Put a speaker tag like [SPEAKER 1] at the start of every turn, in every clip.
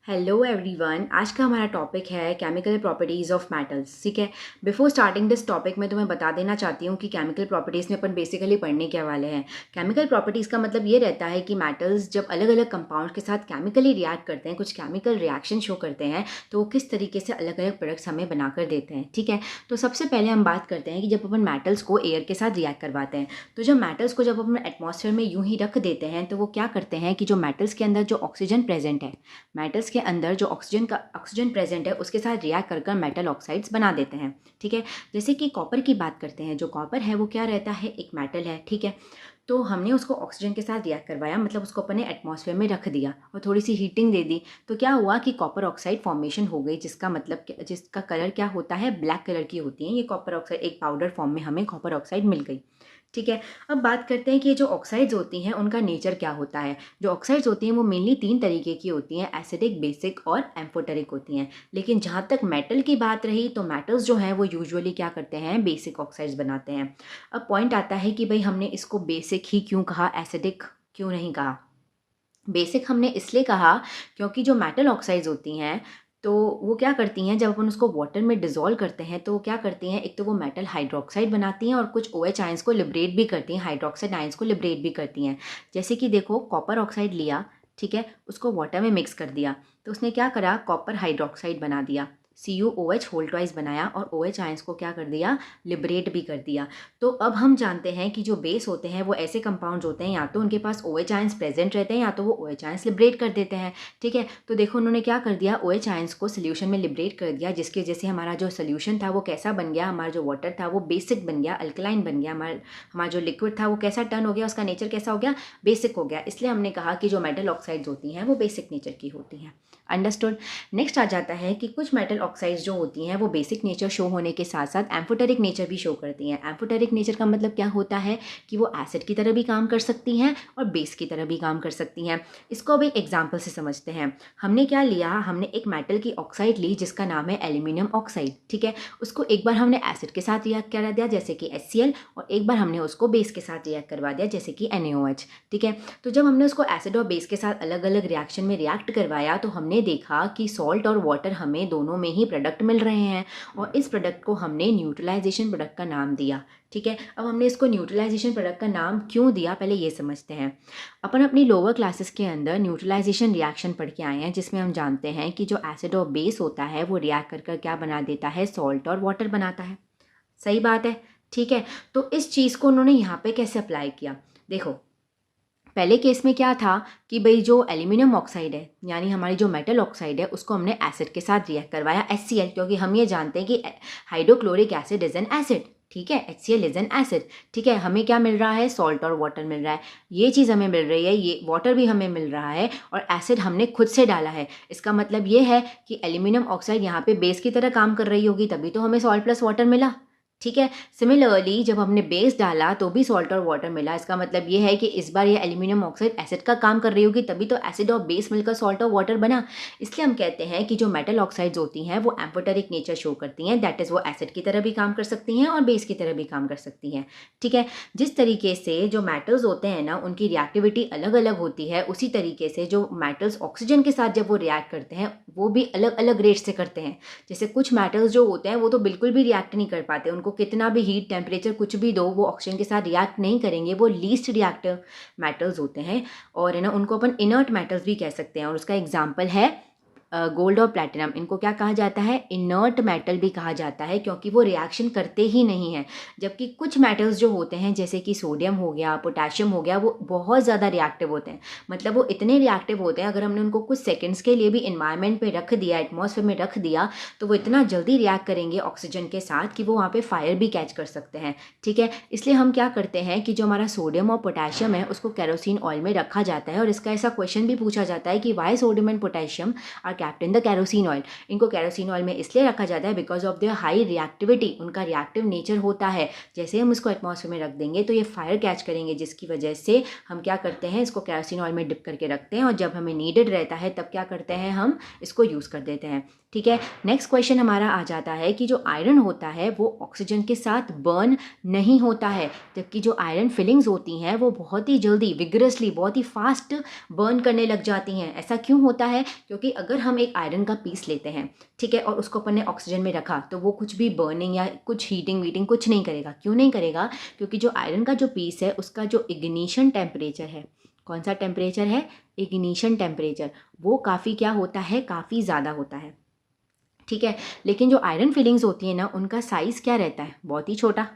[SPEAKER 1] Hello everyone. आज का हमारा टॉपिक है केमिकल प्रॉपर्टीज़ ऑफ मेटल्स। ठीक है। बिफोर स्टार्टिंग दिस टॉपिक मैं तुम्हें बता देना चाहती हूँ कि केमिकल प्रॉपर्टीज़ में अपन बेसिकली पढ़ने के वाले हैं। केमिकल प्रॉपर्टीज़ का मतलब ये रहता है कि मेटल्स जब अलग अलग कंपाउंड के साथ केमिकली रिएक्ट करते हैं, कुछ केमिकल रिएक्शन शो करते हैं, तो वो किस तरीके से अलग अलग प्रोडक्ट्स हमें बनाकर देते हैं। ठीक है। तो सबसे पहले हम बात करते हैं कि जब अपन मेटल्स को एयर के साथ रिएक्ट करवाते हैं, तो जब मेटल्स को जब अपन एटमॉस्फेयर में यूं ही रख देते हैं, तो वो क्या करते हैं कि जो मेटल्स के अंदर जो ऑक्सीजन प्रेजेंट है, मेटल्स के अंदर जो ऑक्सीजन प्रेजेंट है उसके साथ रिएक्ट कर मेटल ऑक्साइड्स बना देते हैं। ठीक है। जैसे कि कॉपर की बात करते हैं, जो कॉपर है वो क्या रहता है, एक मेटल है। ठीक है। तो हमने उसको ऑक्सीजन के साथ रिएक्ट करवाया, मतलब उसको अपने एटमॉस्फेयर में रख दिया और थोड़ी सी हीटिंग दे दी, तो क्या हुआ कि कॉपर ऑक्साइड फॉर्मेशन हो गई, जिसका मतलब जिसका कलर क्या होता है, ब्लैक कलर की होती है ये कॉपर ऑक्साइड। एक पाउडर फॉर्म में हमें कॉपर ऑक्साइड मिल गई। ठीक है। अब बात करते हैं कि ये जो ऑक्साइड्स होती हैं उनका नेचर क्या होता है। जो ऑक्साइड्स होती हैं वो मेनली 3 तरीके की होती हैं, एसिडिक, बेसिक और एम्फोटेरिक होती हैं। लेकिन जहाँ तक मेटल की बात रही, तो मेटल्स जो हैं वो यूजुअली क्या करते हैं, बेसिक ऑक्साइड्स बनाते हैं। अब पॉइंट आता है कि भाई हमने इसको बेसिक ही क्यों कहा, एसिडिक क्यों नहीं कहा। बेसिक हमने इसलिए कहा क्योंकि जो मेटल ऑक्साइड्स होती हैं, तो वो क्या करती हैं, जब अपन उसको वाटर में डिज़ोल्व करते हैं तो वो क्या करती हैं, एक तो वो मेटल हाइड्रोक्साइड बनाती हैं और कुछ OH आयंस को लिबरेट भी करती हैं, हाइड्रोक्साइड आयंस को लिबरेट भी करती हैं। जैसे कि देखो, कॉपर ऑक्साइड लिया, ठीक है, उसको वाटर में मिक्स कर दिया, तो उसने क्या करा, कॉपर हाइड्रोक्साइड बना दिया, CuOH होल ट्वाइस बनाया और OH आयंस को क्या कर दिया, लिबरेट भी कर दिया। तो अब हम जानते हैं कि जो बेस होते हैं वो ऐसे कंपाउंड्स होते हैं, या तो उनके पास OH आयंस प्रेजेंट रहते हैं या तो वो OH आयंस लिबरेट कर देते हैं। ठीक है। तो देखो उन्होंने क्या कर दिया, OH आयंस को सोल्यूशन में लिबरेट कर दिया, जिसके वजह से हमारा जो सोल्यूशन था वो कैसा बन गया, हमारा जो वाटर था वो बेसिक बन गया, अल्कलाइन बन गया। हमारा जो लिक्विड था वो कैसा टर्न हो गया, उसका नेचर कैसा हो गया, बेसिक हो गया। इसलिए हमने कहा कि जो मेटल ऑक्साइड्स होती हैं वो बेसिक नेचर की होती हैं। अंडरस्टूड। नेक्स्ट आ जाता है कि कुछ मेटल ऑक्साइड्स जो होती हैं वो बेसिक नेचर शो होने के साथ साथ एम्फोटेरिक नेचर भी शो करती हैं। एम्फोटेरिक नेचर का मतलब क्या होता है कि वो एसिड की तरह भी काम कर सकती हैं और बेस की तरह भी काम कर सकती हैं। इसको अब एक एग्जाम्पल से समझते हैं। हमने क्या लिया, हमने एक मेटल की ऑक्साइड ली जिसका नाम है एल्यूमिनियम ऑक्साइड। ठीक है। उसको एक बार हमने एसिड के साथ रिएक्ट करा दिया जैसे कि HCl, और एक बार हमने उसको बेस के साथ रिएक्ट करवा दिया जैसे कि NaOH। ठीक है। तो जब हमने उसको एसिड और बेस के साथ अलग अलग रिएक्शन में रिएक्ट करवाया, तो हमने देखा कि सॉल्ट और वाटर हमें दोनों में ही प्रोडक्ट मिल रहे हैं, और इस प्रोडक्ट को हमने न्यूट्रलाइजेशन प्रोडक्ट का नाम दिया। ठीक है। अब हमने इसको न्यूट्रलाइजेशन प्रोडक्ट का नाम क्यों दिया, पहले ये समझते हैं। अपन अपनी लोअर क्लासेस के अंदर न्यूट्रलाइजेशन रिएक्शन पढ़ के आए हैं, जिसमें हम जानते हैं कि जो एसिड और बेस होता है वो रिएक्ट कर क्या बना देता है, सॉल्ट और वाटर बनाता है। सही बात है। ठीक है। तो इस चीज़ को उन्होंने यहाँ पे कैसे अप्लाई किया, देखो। पहले केस में क्या था कि भाई जो एल्यूमिनियम ऑक्साइड है, यानी हमारी जो मेटल ऑक्साइड है, उसको हमने एसिड के साथ रिएक्ट करवाया, HCl, क्योंकि हम ये जानते हैं कि hydrochloric acid is an acid. ठीक है। HCl is an acid. ठीक है। हमें क्या मिल रहा है, सॉल्ट और वाटर मिल रहा है, ये चीज़ हमें मिल रही है, ये वाटर भी हमें मिल रहा है, और एसिड हमने खुद से डाला है। इसका मतलब ये है कि एल्यूमिनियम ऑक्साइड यहाँ पे बेस की तरह काम कर रही होगी, तभी तो हमें सॉल्ट प्लस वाटर मिला। ठीक है। सिमिलरली जब हमने बेस डाला तो भी सॉल्ट और वाटर मिला। इसका मतलब ये है कि इस बार ये एल्यूमिनियम ऑक्साइड एसिड का काम कर रही होगी, तभी तो एसिड और बेस मिलकर सॉल्ट और वाटर बना। इसलिए हम कहते हैं कि जो मेटल ऑक्साइड्स होती हैं वो एम्फोटेरिक नेचर शो करती हैं, दैट इज़ वो एसिड की तरह भी काम कर सकती हैं और बेस की तरह भी काम कर सकती हैं। ठीक है। जिस तरीके से जो मेटल्स होते हैं ना, उनकी रिएक्टिविटी अलग अलग होती है, उसी तरीके से जो मेटल्स ऑक्सीजन के साथ जब वो रिएक्ट करते हैं वो भी अलग अलग रेट से करते हैं। जैसे कुछ मेटल्स जो होते हैं वो तो बिल्कुल भी रिएक्ट नहीं कर पाते, उनको कितना भी हीट, टेम्परेचर कुछ भी दो, वो ऑक्सीजन के साथ रिएक्ट नहीं करेंगे, वो लीस्ट रिएक्टिव मेटल्स होते हैं। और है ना, उनको अपन इनर्ट मेटल्स भी कह सकते हैं, और उसका एग्जाम्पल है गोल्ड और प्लैटिनम। इनको क्या कहा जाता है, इनर्ट मेटल भी कहा जाता है, क्योंकि वो रिएक्शन करते ही नहीं हैं। जबकि कुछ मेटल्स जो होते हैं जैसे कि सोडियम हो गया, पोटेशियम हो गया, वो बहुत ज़्यादा रिएक्टिव होते हैं। मतलब वो इतने रिएक्टिव होते हैं, अगर हमने उनको कुछ सेकंड्स के लिए भी इन्वायरमेंट पे रख दिया, एटमॉस्फेयर में रख दिया, तो वो इतना जल्दी रिएक्ट करेंगे ऑक्सीजन के साथ कि वो वहाँ पे फायर भी कैच कर सकते हैं। ठीक है। इसलिए हम क्या करते हैं कि जो हमारा सोडियम और पोटेशियम है उसको केरोसिन ऑयल में रखा जाता है, और इसका ऐसा क्वेश्चन भी पूछा जाता है कि why sodium and potassium are kept in the kerosene oil. इनको केरोसिन ऑयल में इसलिए रखा जाता है because of their high reactivity, उनका रिएक्टिव नेचर होता है। जैसे हम इसको एटमॉस्फेयर में रख देंगे तो ये फायर कैच करेंगे, जिसकी वजह से हम क्या करते हैं, इसको केरोसिन ऑयल में डिप करके रखते हैं, और जब हमें नीडेड रहता है तब क्या करते हैं, हम इसको यूज़ कर देते हैं। ठीक है। नेक्स्ट क्वेश्चन हमारा आ जाता है कि जो आयरन होता है वो ऑक्सीजन के साथ बर्न नहीं होता है, जबकि जो आयरन फिलिंग्स होती हैं वो बहुत ही जल्दी, विगरसली, बहुत ही फास्ट बर्न करने लग जाती हैं। ऐसा क्यों होता है, क्योंकि अगर हम एक आयरन का पीस लेते हैं, ठीक है, और उसको अपन ने ऑक्सीजन में रखा, तो वो कुछ भी बर्निंग या कुछ हीटिंग वीटिंग कुछ नहीं करेगा। क्यों नहीं करेगा? क्योंकि जो आयरन का जो पीस है उसका जो इग्निशन टेम्परेचर है, कौन सा टेम्परेचर है? इग्निशन टेम्परेचर, वो काफ़ी क्या होता है? काफ़ी ज़्यादा होता है, ठीक है। लेकिन जो आयरन फिलिंग्स होती है ना, उनका साइज़ क्या रहता है? बहुत ही छोटा।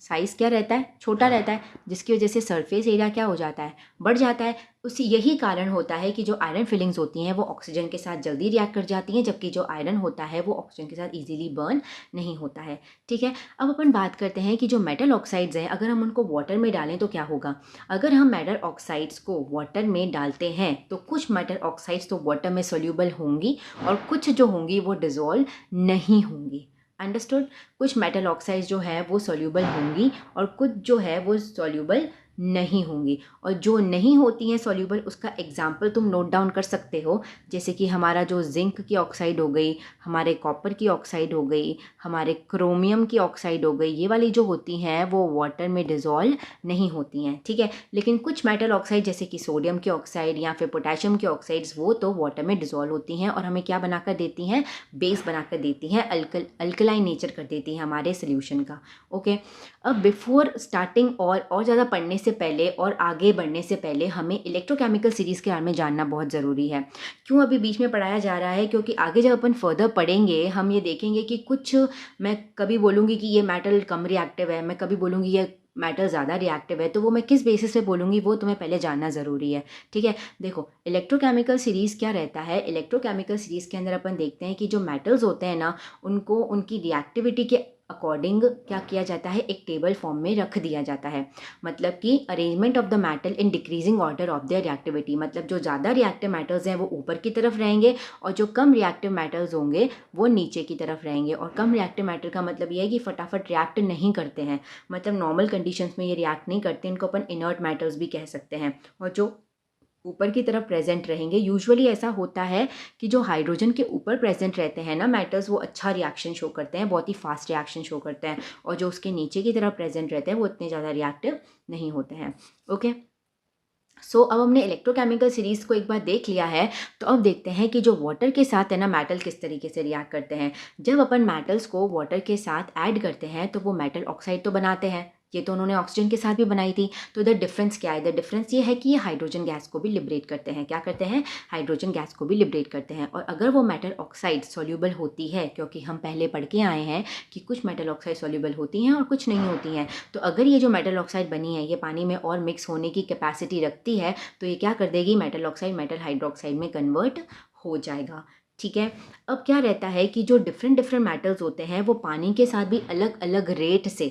[SPEAKER 1] साइज़ क्या रहता है? छोटा रहता है, जिसकी वजह से सरफेस एरिया क्या हो जाता है? बढ़ जाता है। उसी यही कारण होता है कि जो आयरन फिलिंग्स होती हैं वो ऑक्सीजन के साथ जल्दी रिएक्ट कर जाती हैं, जबकि जो आयरन होता है वो ऑक्सीजन के साथ ईजिली बर्न नहीं होता है, ठीक है। अब अपन बात करते हैं कि जो मेटल ऑक्साइड्स हैं, अगर हम उनको वाटर में डालें तो क्या होगा? अगर हम मेटल ऑक्साइड्स को वाटर में डालते हैं तो कुछ मेटल ऑक्साइड्स तो वाटर में सोल्यूबल होंगी और कुछ जो होंगी वो डिज़ोल्व नहीं होंगी। अंडरस्टूड? कुछ मेटल ऑक्साइड्स जो है वो सॉल्यूबल होंगी और कुछ जो है वो सॉल्यूबल नहीं होंगी। और जो नहीं होती हैं सॉल्यूबल, उसका एग्जाम्पल तुम नोट डाउन कर सकते हो, जैसे कि हमारा जो जिंक की ऑक्साइड हो गई, हमारे कॉपर की ऑक्साइड हो गई, हमारे क्रोमियम की ऑक्साइड हो गई, ये वाली जो होती हैं वो वाटर में डिज़ोल्व नहीं होती हैं, ठीक है। लेकिन कुछ मेटल ऑक्साइड जैसे कि सोडियम की ऑक्साइड या फिर पोटेशियम की ऑक्साइड्स, वो तो वाटर में डिज़ोल्व होती हैं और हमें क्या बनाकर देती हैं? बेस बनाकर देती हैं, अल्कलाइन नेचर कर देती हैं हमारे सोल्यूशन का। ओके, अब बिफोर स्टार्टिंग और ज़्यादा पढ़ने से पहले और आगे बढ़ने से पहले हमें इलेक्ट्रोकेमिकल सीरीज़ के बारे में जानना बहुत ज़रूरी है। क्यों अभी बीच में पढ़ाया जा रहा है? क्योंकि आगे जब अपन फर्दर पढ़ेंगे हम ये देखेंगे कि कुछ, मैं कभी बोलूँगी कि ये मेटल कम रिएक्टिव है, मैं कभी बोलूँगी ये मेटल ज़्यादा रिएक्टिव है, तो वो मैं किस बेसिस पे बोलूँगी वो तुम्हें पहले जानना ज़रूरी है, ठीक है। देखो, इलेक्ट्रोकेमिकल सीरीज़ क्या रहता है? इलेक्ट्रोकेमिकल सीरीज़ के अंदर अपन देखते हैं कि जो मेटल्स होते हैं ना, उनको उनकी रिएक्टिविटी के अकॉर्डिंग क्या किया जाता है? एक टेबल फॉर्म में रख दिया जाता है। मतलब कि arrangement of the metal in decreasing order of their reactivity, मतलब जो ज़्यादा रिएक्टिव मेटल्स हैं वो ऊपर की तरफ रहेंगे और जो कम रिएक्टिव मेटल्स होंगे वो नीचे की तरफ रहेंगे। और कम रिएक्टिव मेटल का मतलब ये है कि फटाफट रिएक्ट नहीं करते हैं, मतलब नॉर्मल कंडीशंस में ये रिएक्ट नहीं करते, इनको अपन इनर्ट मेटल्स भी कह सकते हैं। और जो ऊपर की तरफ प्रेजेंट रहेंगे, यूजुअली ऐसा होता है कि जो हाइड्रोजन के ऊपर प्रेजेंट रहते हैं ना मेटल्स, वो अच्छा रिएक्शन शो करते हैं, बहुत ही फास्ट रिएक्शन शो करते हैं, और जो उसके नीचे की तरफ प्रेजेंट रहते हैं वो इतने ज़्यादा रिएक्टिव नहीं होते हैं। ओके, सो अब हमने इलेक्ट्रोकेमिकल सीरीज़ को एक बार देख लिया है, तो अब देखते हैं कि जो वाटर के साथ है ना मेटल किस तरीके से रिएक्ट करते हैं। जब अपन मेटल्स को वाटर के साथ ऐड करते हैं तो वो मेटल ऑक्साइड तो बनाते हैं, ये तो उन्होंने ऑक्सीजन के साथ भी बनाई थी। तो इधर डिफरेंस क्या है? इधर डिफरेंस ये है कि ये हाइड्रोजन गैस को भी लिबरेट करते हैं। क्या करते हैं? हाइड्रोजन गैस को भी लिबरेट करते हैं। और अगर वो मेटल ऑक्साइड सॉल्यूबल होती है, क्योंकि हम पहले पढ़ के आए हैं कि कुछ मेटल ऑक्साइड सॉल्यूबल होती हैं और कुछ नहीं होती हैं, तो अगर ये जो मेटल ऑक्साइड बनी है ये पानी में और मिक्स होने की कैपेसिटी रखती है, तो ये क्या कर देगी? मेटल ऑक्साइड मेटल हाइड्रोक्साइड में कन्वर्ट हो जाएगा, ठीक है। अब क्या रहता है कि जो डिफरेंट मेटल्स होते हैं वो पानी के साथ भी अलग अलग रेट से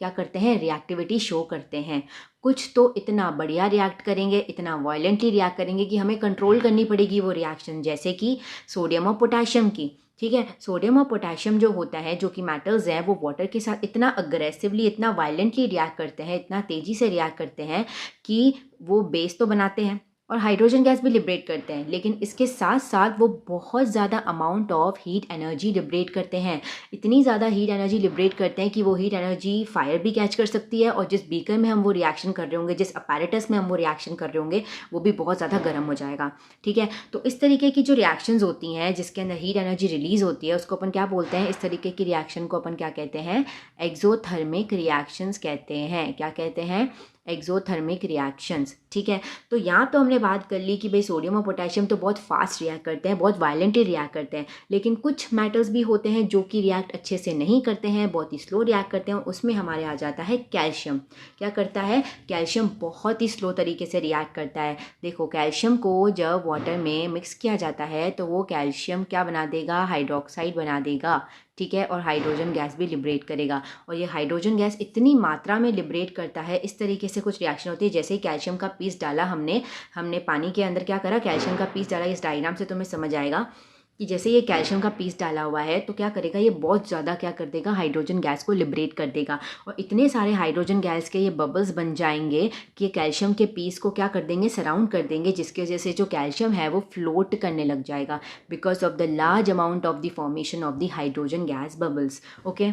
[SPEAKER 1] क्या करते हैं? रिएक्टिविटी शो करते हैं। कुछ तो इतना बढ़िया रिएक्ट करेंगे, इतना वायलेंटली रिएक्ट करेंगे कि हमें कंट्रोल करनी पड़ेगी वो रिएक्शन, जैसे कि सोडियम और पोटेशियम की, ठीक है। सोडियम और पोटेशियम जो होता है, जो कि मेटल्स हैं, वो वाटर के साथ इतना अग्रेसिवली, इतना वायलेंटली रिएक्ट करते हैं, इतना तेज़ी से रिएक्ट करते हैं कि वो बेस तो बनाते हैं और हाइड्रोजन गैस भी लिबरेट करते हैं, लेकिन इसके साथ साथ वो बहुत ज़्यादा amount of heat energy liberate करते हैं। इतनी ज़्यादा हीट एनर्जी लिबरेट करते हैं कि वो हीट एनर्जी फायर भी कैच कर सकती है, और जिस बीकर में हम वो रिएक्शन कर रहे होंगे, जिस अपैरेटस में हम वो रिएक्शन कर रहे होंगे, वो भी बहुत ज़्यादा गर्म हो जाएगा, ठीक है। तो इस तरीके की जो रिएक्शंस होती हैं जिसके अंदर हीट एनर्जी रिलीज होती है, उसको अपन क्या बोलते हैं? इस तरीके की रिएक्शन को अपन क्या कहते हैं? एक्सोथर्मिक रिएक्शंस कहते हैं। क्या कहते हैं? एक्सोथर्मिक रिएक्शंस, ठीक है। तो यहाँ तो हमने बात कर ली कि भाई सोडियम और पोटेशियम तो बहुत फास्ट रिएक्ट करते हैं, बहुत वायलेंटली रिएक्ट करते हैं, लेकिन कुछ मेटल्स भी होते हैं जो कि रिएक्ट अच्छे से नहीं करते हैं, बहुत ही स्लो रिएक्ट करते हैं। उसमें हमारे आ जाता है कैल्शियम। क्या करता है? कैल्शियम बहुत ही स्लो तरीके से रिएक्ट करता है। देखो, कैल्शियम को जब वाटर में मिक्स किया जाता है तो वो कैल्शियम क्या बना देगा? हाइड्रोक्साइड बना देगा, ठीक है, और हाइड्रोजन गैस भी लिबरेट करेगा। और ये हाइड्रोजन गैस इतनी मात्रा में लिबरेट करता है, इस तरीके से कुछ रिएक्शन होती है। जैसे ही कैल्शियम का पीस डाला हमने पानी के अंदर, क्या करा? कैल्शियम का पीस डाला। इस डायग्राम से तुम्हें समझ आएगा कि जैसे ये कैल्शियम का पीस डाला हुआ है तो क्या करेगा? ये बहुत ज़्यादा क्या कर देगा? हाइड्रोजन गैस को लिबरेट कर देगा, और इतने सारे हाइड्रोजन गैस के ये बबल्स बन जाएंगे कि ये कैल्शियम के पीस को क्या कर देंगे? सराउंड कर देंगे, जिसकी वजह से जो कैल्शियम है वो फ्लोट करने लग जाएगा, because of the large amount of the formation of the hydrogen gas bubbles. Okay,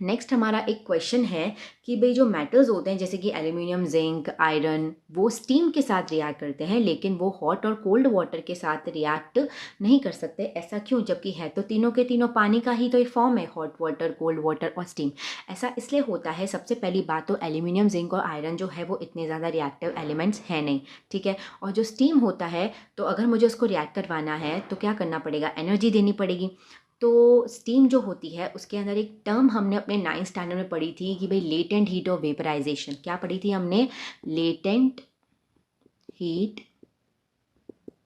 [SPEAKER 1] next हमारा एक क्वेश्चन है कि भाई जो मेटल्स होते हैं जैसे कि एल्यूमिनियम, जिंक, आयरन, वो स्टीम के साथ रिएक्ट करते हैं लेकिन वो हॉट और कोल्ड वाटर के साथ रिएक्ट नहीं कर सकते, ऐसा क्यों? जबकि है तो तीनों के तीनों पानी का ही तो एक फॉर्म है, हॉट वाटर, कोल्ड वाटर और स्टीम। ऐसा इसलिए होता है, सबसे पहली बात तो एल्यूमिनियम, जिंक और आयरन जो है वो इतने ज़्यादा रिएक्टिव एलिमेंट्स हैं नहीं, ठीक है। और जो स्टीम होता है, तो अगर मुझे उसको रिएक्ट करवाना है तो क्या करना पड़ेगा? एनर्जी देनी पड़ेगी। तो स्टीम जो होती है उसके अंदर एक टर्म हमने अपने 9th स्टैंडर्ड में पढ़ी थी कि भाई लेटेंट हीट ऑफ वेपराइजेशन। क्या पढ़ी थी हमने? लेटेंट हीट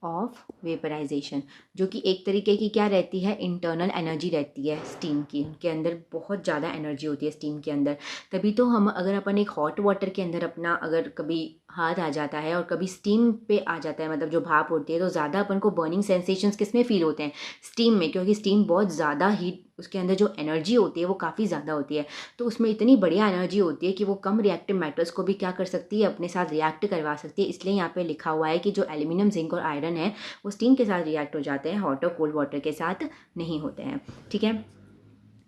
[SPEAKER 1] ऑफ वेपराइजेशन, जो कि एक तरीके की क्या रहती है? इंटरनल एनर्जी रहती है स्टीम की, उनके अंदर बहुत ज़्यादा एनर्जी होती है स्टीम के अंदर। तभी तो हम अगर अपन एक हॉट वाटर के अंदर अपना अगर कभी हाथ आ जाता है और कभी स्टीम पे आ जाता है, मतलब जो भाप होती है, तो ज़्यादा अपन को बर्निंग सेंसेशंस किस में फील होते हैं? स्टीम में, क्योंकि स्टीम बहुत ज़्यादा हीट, उसके अंदर जो एनर्जी होती है वो काफ़ी ज़्यादा होती है। तो उसमें इतनी बढ़िया एनर्जी होती है कि वो कम रिएक्टिव मेटल्स को भी क्या कर सकती है? अपने साथ रिएक्ट करवा सकती है। इसलिए यहाँ पे लिखा हुआ है कि जो एल्यूमिनियम, जिंक और आयरन है वो स्टीम के साथ रिएक्ट हो जाते हैं, हॉट और कोल्ड वाटर के साथ नहीं होते हैं, ठीक है।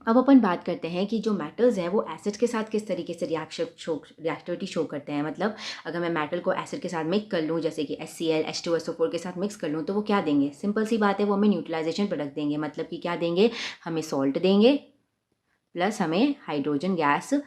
[SPEAKER 1] अब अपन बात करते हैं कि जो मेटल्स हैं वो एसिड के साथ किस तरीके से रिएक्टिविटी शो करते हैं। मतलब अगर मैं मेटल को एसिड के साथ मिक्स कर लूँ, जैसे कि HCl, H2SO4 के साथ मिक्स कर लूँ, तो वो क्या देंगे? सिंपल सी बात है, वो हमें न्यूट्रलाइजेशन प्रोडक्ट देंगे। मतलब कि क्या देंगे? हमें सॉल्ट देंगे प्लस हमें हाइड्रोजन गैस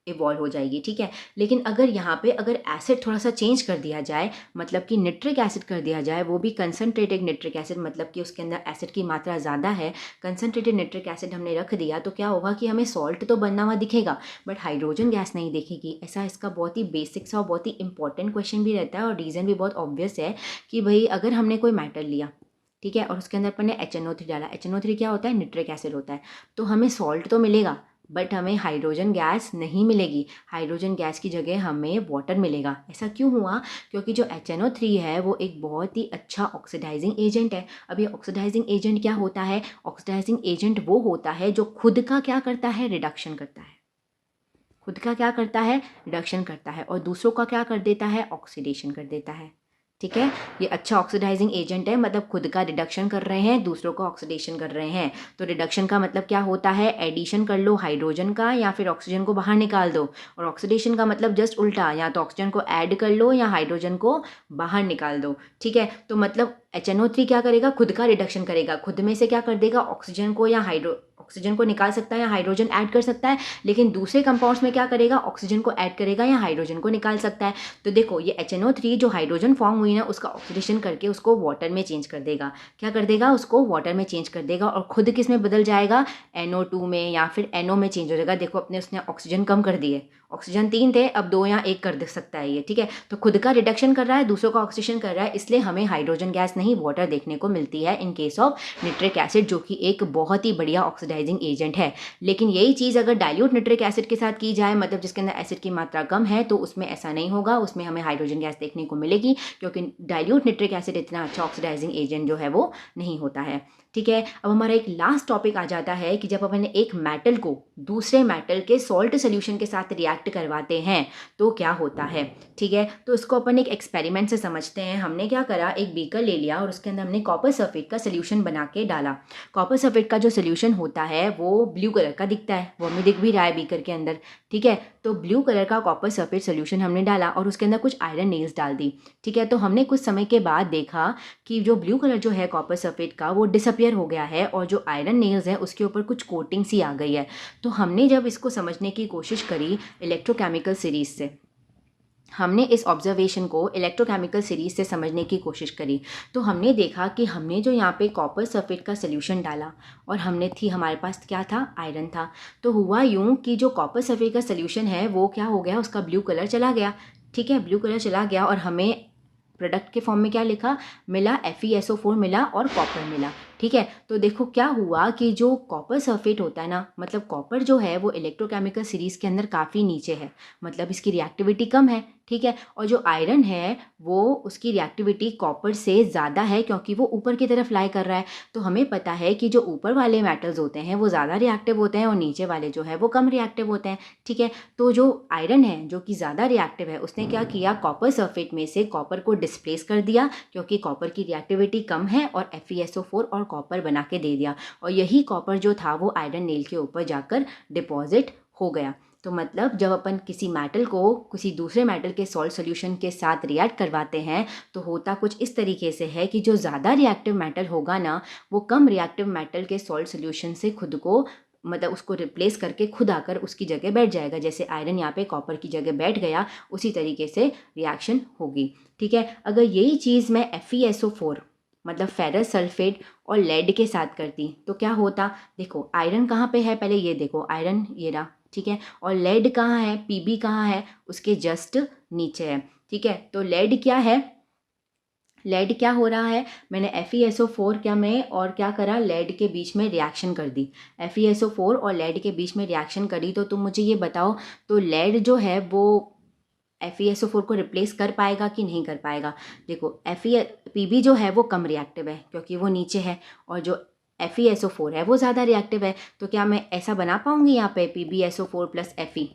[SPEAKER 1] इवॉल्व हो जाएगी, ठीक है। लेकिन अगर यहाँ पे अगर एसिड थोड़ा सा चेंज कर दिया जाए, मतलब कि निट्रिक एसिड कर दिया जाए, वो भी कंसनट्रेटेड निट्रिक एसिड, मतलब कि उसके अंदर एसिड की मात्रा ज़्यादा है, कंसनट्रेटेड निट्रिक एसिड हमने रख दिया, तो क्या होगा कि हमें सॉल्ट तो बनना हुआ दिखेगा बट हाइड्रोजन गैस नहीं दिखेगी। ऐसा इसका बहुत ही बेसिक सा और बहुत ही इंपॉर्टेंट क्वेश्चन भी रहता है और रीज़न भी बहुत ऑब्वियस है कि भाई अगर हमने कोई मेटल लिया, ठीक है, और उसके अंदर अपन ने HNO3 डाला, HNO3 क्या होता है? निट्रिक एसिड होता है। तो हमें सॉल्ट तो मिलेगा बट हमें हाइड्रोजन गैस नहीं मिलेगी, हाइड्रोजन गैस की जगह हमें वाटर मिलेगा। ऐसा क्यों हुआ? क्योंकि जो HNO3 है वो एक बहुत ही अच्छा ऑक्सीडाइजिंग एजेंट है। अब ये ऑक्सीडाइजिंग एजेंट क्या होता है? ऑक्सीडाइजिंग एजेंट वो होता है जो खुद का क्या करता है? रिडक्शन करता है। खुद का क्या करता है? रिडक्शन करता है, और दूसरों का क्या कर देता है? ऑक्सीडेशन कर देता है, ठीक है। ये अच्छा ऑक्सीडाइजिंग एजेंट है, मतलब खुद का रिडक्शन कर रहे हैं, दूसरों का ऑक्सीडेशन कर रहे हैं। तो रिडक्शन का मतलब क्या होता है? एडिशन कर लो हाइड्रोजन का या फिर ऑक्सीजन को बाहर निकाल दो, और ऑक्सीडेशन का मतलब जस्ट उल्टा, या तो ऑक्सीजन को ऐड कर लो या हाइड्रोजन को बाहर निकाल दो, ठीक है। तो मतलब HNO3 क्या करेगा? खुद का रिडक्शन करेगा, खुद में से क्या कर देगा? ऑक्सीजन को या ऑक्सीजन को निकाल सकता है या हाइड्रोजन ऐड कर सकता है, लेकिन दूसरे कंपाउंड्स में क्या करेगा? ऑक्सीजन को ऐड करेगा या हाइड्रोजन को निकाल सकता है। तो देखो ये HNO3 जो हाइड्रोजन फॉर्म हुई ना, उसका ऑक्सीडेशन करके उसको वाटर में चेंज कर देगा। क्या कर देगा? उसको वाटर में चेंज कर देगा, और खुद किस में बदल जाएगा? NO2 में या फिर NO में चेंज हो जाएगा। देखो अपने उसने ऑक्सीजन कम कर दिए, ऑक्सीजन 3 थे, अब 2 या 1 कर दे सकता है ये, ठीक है। तो खुद का रिडक्शन कर रहा है, दूसरों का ऑक्सीडेशन कर रहा है, इसलिए हमें हाइड्रोजन गैस नहीं वाटर देखने को मिलती है in case of nitric acid, जो कि एक बहुत ही बढ़िया ऑक्सीडाइजिंग एजेंट है। लेकिन यही चीज़ अगर डाइल्यूट निट्रिक एसिड के साथ की जाए, मतलब जिसके अंदर एसिड की मात्रा कम है, तो उसमें ऐसा नहीं होगा, उसमें हमें हाइड्रोजन गैस देखने को मिलेगी, क्योंकि डाइल्यूट निट्रिक एसिड इतना अच्छा ऑक्सीडाइजिंग एजेंट जो है वो नहीं होता है, ठीक है। अब हमारा एक लास्ट टॉपिक आ जाता है कि जब अपन एक मेटल को दूसरे मेटल के सॉल्ट सोल्यूशन के साथ रिएक्ट करवाते हैं तो क्या होता है, ठीक है। तो इसको अपन एक एक्सपेरिमेंट से समझते हैं। हमने क्या करा, एक बीकर ले लिया और उसके अंदर हमने कॉपर सल्फेट का सोल्यूशन बना के डाला। कॉपर सल्फेट का जो सोल्यूशन होता है वो ब्लू कलर का दिखता है, वो हमें दिख भी रहा है बीकर के अंदर, ठीक है। तो ब्लू कलर का कॉपर सल्फेट सोल्यूशन हमने डाला और उसके अंदर कुछ आयरन नेल्स डाल दी, ठीक है। तो हमने कुछ समय के बाद देखा कि जो ब्लू कलर जो है कॉपर सल्फेट का वो डिसअपियर हो गया है, और जो आयरन नेल्स है उसके ऊपर कुछ कोटिंग सी आ गई है। तो हमने जब इसको समझने की कोशिश करी इलेक्ट्रोकेमिकल सीरीज से, हमने इस ऑब्जर्वेशन को इलेक्ट्रोकेमिकल सीरीज से समझने की कोशिश करी, तो हमने देखा कि हमने जो यहाँ पे कॉपर सल्फेट का सोल्यूशन डाला और हमारे पास क्या था? आयरन था। तो हुआ यूँ कि जो कॉपर सल्फेट का सोल्यूशन है वो क्या हो गया? उसका ब्लू कलर चला गया, ठीक है, ब्लू कलर चला गया, और हमें प्रोडक्ट के फॉर्म में क्या लिखा मिला? FeSO4 मिला और कॉपर मिला, ठीक है। तो देखो क्या हुआ कि जो कॉपर सल्फेट होता है ना, मतलब कॉपर जो है वो इलेक्ट्रोकेमिकल सीरीज के अंदर काफ़ी नीचे है, मतलब इसकी रिएक्टिविटी कम है, ठीक है। और जो आयरन है वो उसकी रिएक्टिविटी कॉपर से ज़्यादा है क्योंकि वो ऊपर की तरफ लाई कर रहा है। तो हमें पता है कि जो ऊपर वाले मेटल्स होते हैं वो ज़्यादा रिएक्टिव होते हैं और नीचे वाले जो है वो कम रिएक्टिव होते हैं, ठीक है। तो जो आयरन है जो कि ज़्यादा रिएक्टिव है उसने क्या किया, कॉपर सल्फेट में से कॉपर को डिस्प्लेस कर दिया क्योंकि कॉपर की रिएक्टिविटी कम है और FeSO4 और कॉपर बना के दे दिया। और यही कॉपर जो था वो आयरन नेल के ऊपर जाकर डिपॉजिट हो गया। तो मतलब जब अपन किसी मेटल को किसी दूसरे मेटल के सॉल्ट सोल्यूशन के साथ रिएक्ट करवाते हैं तो होता कुछ इस तरीके से है कि जो ज़्यादा रिएक्टिव मेटल होगा ना वो कम रिएक्टिव मेटल के सॉल्ट सोल्यूशन से खुद को मतलब उसको रिप्लेस करके खुद आकर उसकी जगह बैठ जाएगा। जैसे आयरन यहाँ पे कॉपर की जगह बैठ गया उसी तरीके से रिएक्शन होगी, ठीक है। अगर यही चीज़ मैं FeSO4 मतलब फेरस सल्फेट और लेड के साथ करती तो क्या होता, देखो आयरन कहाँ पे है, पहले ये देखो आयरन ये रहा, ठीक है। और लेड कहाँ है, Pb कहाँ है, उसके जस्ट नीचे है, ठीक है। तो लेड क्या है, लेड क्या हो रहा है, मैंने FeSO4 क्या मैं और क्या करा, लेड के बीच में रिएक्शन कर दी। FeSO4 और लेड के बीच में रिएक्शन करी तो तुम मुझे ये बताओ तो लेड जो है वो FeSO4 को रिप्लेस कर पाएगा कि नहीं कर पाएगा। देखो Pb जो है वो कम रिएक्टिव है क्योंकि वो नीचे है और जो FeSO4 है वो ज़्यादा रिएक्टिव है। तो क्या मैं ऐसा बना पाऊँगी यहाँ पे PbSO4 प्लस Fe,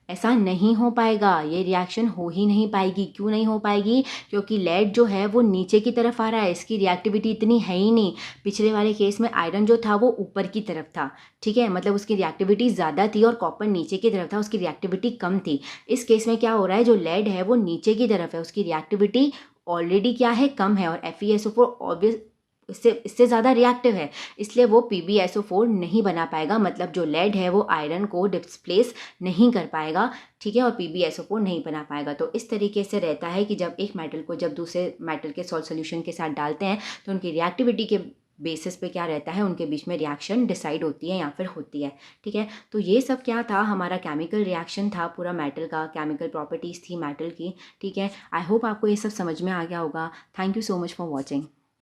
[SPEAKER 1] ऐसा नहीं हो पाएगा, ये रिएक्शन हो ही नहीं पाएगी। क्यों नहीं हो पाएगी, क्योंकि लेड जो है वो नीचे की तरफ आ रहा है, इसकी रिएक्टिविटी इतनी है ही नहीं। पिछले वाले केस में आयरन जो था वो ऊपर की तरफ था, ठीक है, मतलब उसकी रिएक्टिविटी ज़्यादा थी और कॉपर नीचे की तरफ था, उसकी रिएक्टिविटी कम थी। इस केस में क्या हो रहा है, जो लेड है वो नीचे की तरफ है, उसकी रिएक्टिविटी ऑलरेडी क्या है, कम है और FeSO4 ऑब्वियस इससे ज़्यादा रिएक्टिव है, इसलिए वो PbSO4 नहीं बना पाएगा। मतलब जो लेड है वो आयरन को डिस्प्लेस नहीं कर पाएगा, ठीक है, और PbSO4 नहीं बना पाएगा। तो इस तरीके से रहता है कि जब एक मेटल को जब दूसरे मेटल के सॉल्ट सोल्यूशन के साथ डालते हैं तो उनकी रिएक्टिविटी के बेसिस पे क्या रहता है, उनके बीच में रिएक्शन डिसाइड होती है या फिर होती है, ठीक है। तो ये सब क्या था, हमारा केमिकल रिएक्शन था, पूरा मेटल का केमिकल प्रॉपर्टीज़ थी मेटल की, ठीक है। आई होप आपको ये सब समझ में आ गया होगा। Thank you so much for watching.